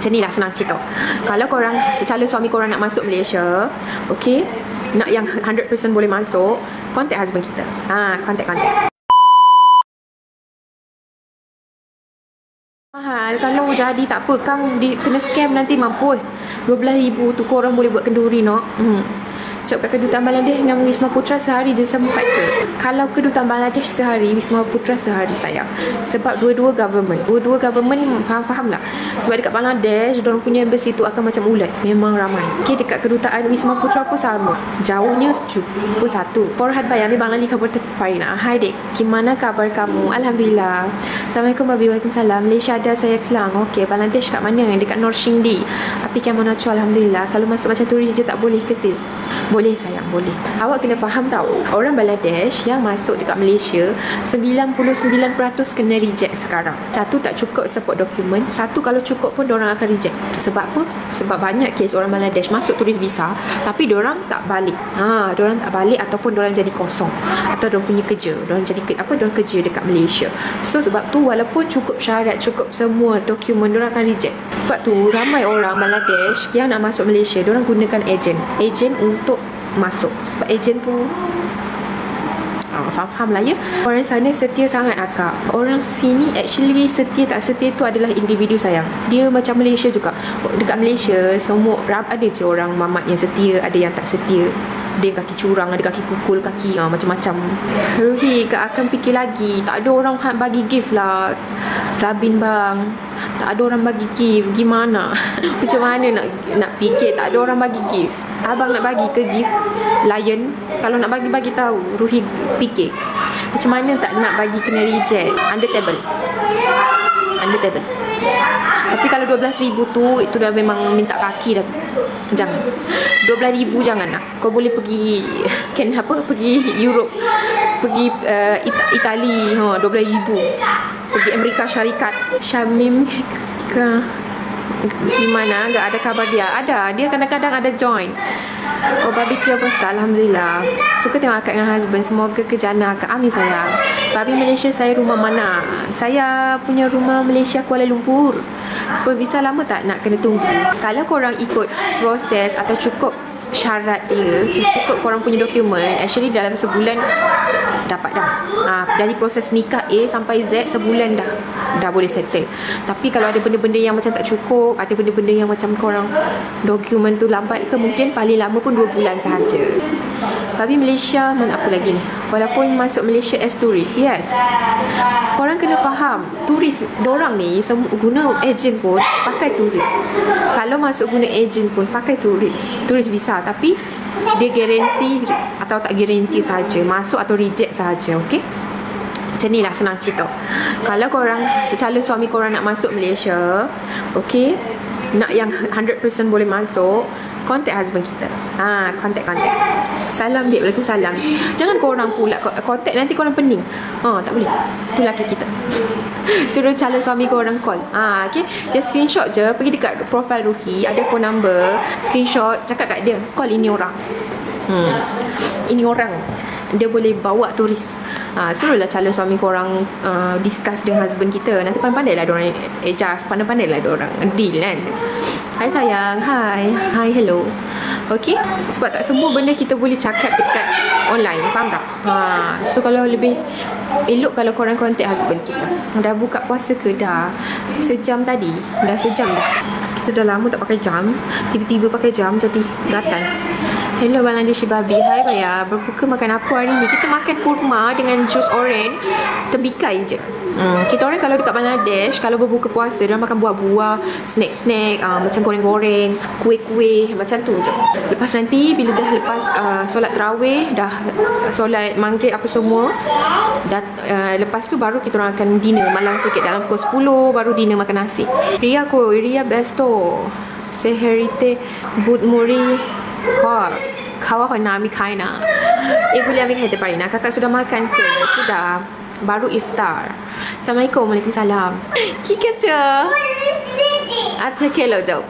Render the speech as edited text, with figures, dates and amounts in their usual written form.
Macam ni lah senang cerita. Kalau korang, calon suami korang nak masuk Malaysia, okay, nak yang 100% boleh masuk, contact husband kita. Contact. Mahal. Kalau jadi tak apa, kang kena scam nanti mampu 12,000 tu korang boleh buat kenduri nak. Cakap kat kedutaan Bangladesh dengan Wisma Putra sehari je sempat ke? Kalau kedutaan Bangladesh sehari, Wisma Putra sehari sayang. Sebab dua-dua government faham lah. Sebab dekat Bangladesh, diorang punya embassy tu akan macam ulat. Memang ramai. Okay, dekat kedutaan Wisma Putra pun sama. Jauhnya pun satu. Farhad Bayami, Bang Lali Kabupaten Parina. Hai dek, gimana kabar kamu? Alhamdulillah. Assalamualaikum warahmatullahi wabarakatuh. Malaysia ada saya Kelang. Okay, Bangladesh kat mana? Dekat North Shingdi. Api Kemonaco, Alhamdulillah. Kalau masuk macam turis je tak boleh ke sis? Boleh sayang, boleh. Awak kena faham tau, orang Bangladesh yang masuk dekat Malaysia 99% kena reject sekarang. Satu, tak cukup support dokumen. Satu, kalau cukup pun diorang akan reject. Sebab apa? Sebab banyak kes orang Bangladesh masuk turis visa tapi diorang tak balik. Diorang tak balik ataupun diorang jadi kosong. Atau diorang punya kerja. Diorang jadi diorang kerja dekat Malaysia. So sebab tu walaupun cukup syarat, cukup semua dokumen, diorang akan reject. Sebab tu ramai orang Bangladesh yang nak masuk Malaysia, diorang gunakan ejen untuk masuk. Sebab ejen tu faham lah ya. Orang sana setia sangat akak. Orang sini actually setia tak setia tu adalah individu sayang. Dia macam Malaysia juga. Dekat Malaysia semua ada je orang mamat yang setia, ada yang tak setia. Ada yang kaki curang, ada kaki pukul kaki, macam-macam. Ruhi, kak akan fikir lagi. Tak ada orang bagi gift lah Rabin bang. Tak ada orang bagi gift. Gimana? Macam mana nak fikir tak ada orang bagi gift? Abang nak bagi ke gift Lion? Kalau nak bagi tahu, Ruhi fikir. Macam mana tak nak bagi kena reject? Under table. Tapi kalau 12,000 tu, itu dah memang minta kaki dah tu. Jangan. 12,000 jangan lah. Kau boleh pergi pergi Europe, pergi Itali, 12,000. Pergi Amerika Syarikat. Syamim ke di mana? Enggak ada kabar dia. Ada. Dia kadang-kadang ada join. Oh, barbecue apa style? Alhamdulillah. Suka tengok akak dengan husband. Semoga kejana akak. Amin sayang. Babi Malaysia, saya rumah mana? Saya punya rumah Malaysia Kuala Lumpur. Sebab visa lama tak nak kena tunggu. Kalau korang ikut proses atau cukup syarat dia, cukup korang punya dokumen, actually dalam sebulan dapat dah. Dari proses nikah A sampai Z sebulan dah boleh settle. Tapi kalau ada benda-benda yang macam tak cukup, ada benda-benda yang macam korang dokumen tu lambat ke, mungkin paling lama pun 2 bulan sahaja. Tapi Malaysia mana apa lagi ni? Walaupun masuk Malaysia as turis, yes. Korang kena faham, turis dorang ni guna ejen pun pakai turis. Kalau masuk guna ejen pun pakai turis visa, tapi dia garanti atau tak garanti saja, masuk atau reject saja, okey? Macam ni lah senang cerita. Kalau korang, calon suami korang nak masuk Malaysia, okey, nak yang 100% boleh masuk, contact husband kita. Contact. Salam babe, waalaikumsalam. Jangan korang pula contact, nanti korang pening. Tak boleh. Tu laki kita. Suruh calon suami korang call. Okay. Dia screenshot je, pergi dekat profile Ruhi, ada phone number, screenshot, cakap kat dia, call ini orang. Ini orang. Dia boleh bawa turis. Suruhlah calon suami korang discuss dengan husband kita. Nanti pandai-pandai lah diorang adjust, pandai-pandai lah diorang deal kan. Hai sayang, hi, hello. Okay, sebab tak semua benda kita boleh cakap dekat online, faham tak? So kalau lebih elok kalau korang contact husband kita. Dah buka puasa ke? Dah sejam tadi. Dah sejam dah. Kita dah lama tak pakai jam, tiba-tiba pakai jam jadi gatal. Hello Bangladeshi Babi. Hai Raya, berbuka makan apa hari ni? Kita makan kurma dengan jus oren, tembikai je. Kita orang kalau dekat Bangladesh, kalau berbuka puasa, dia makan buah-buah, snack-snack, macam goreng-goreng, kuih-kuih, macam tu je. Lepas nanti, bila dah lepas solat tarawih, dah solat maghrib apa semua, lepas tu baru kita orang akan dinner malam sikit, dalam pukul 10 baru dinner makan nasi. Ria besto. Seherite budmuri kawa nami kaina. Boleh ambil kata Parina. Kakak sudah makan ke? Sudah. Baru iftar. Assalamualaikum. Waalaikumsalam. Kika je. Acha kelo jauh.